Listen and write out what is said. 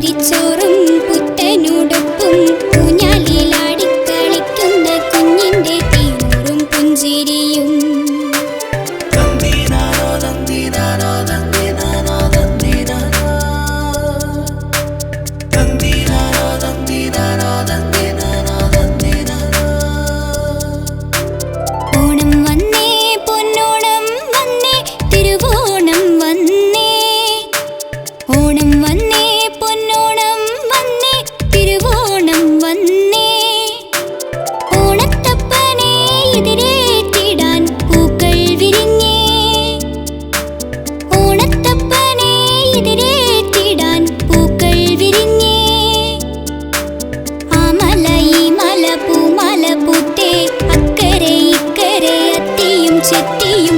പുത്തരിച്ചോറും പുത്തനുടുപ്പും ഊഞ്ഞാലിലാടിക്കളിക്കുന്ന കുഞ്ഞിന്റെ തീനൂറും പുഞ്ചിരിയും. ഓണം വന്നേ പൊന്നോണം വന്നേ തിരുവോണം വന്നേ. ഓണം വന്നേ പൊന്നോണം വന്നേ തിരുവോണം വന്നേ. ഓണത്തപ്പനെ എതിരേറ്റിടാൻ പൂക്കൾ വിരിഞ്ഞേ. ഓണത്തപ്പനെ എതിരേറ്റിടാൻ പൂക്കൾ വിരിഞ്ഞേ. ആ മല ഈ മല പൂമാല പൂത്തേ അക്കരെ ഇക്കരെ അത്തിയും ചെത്തിയും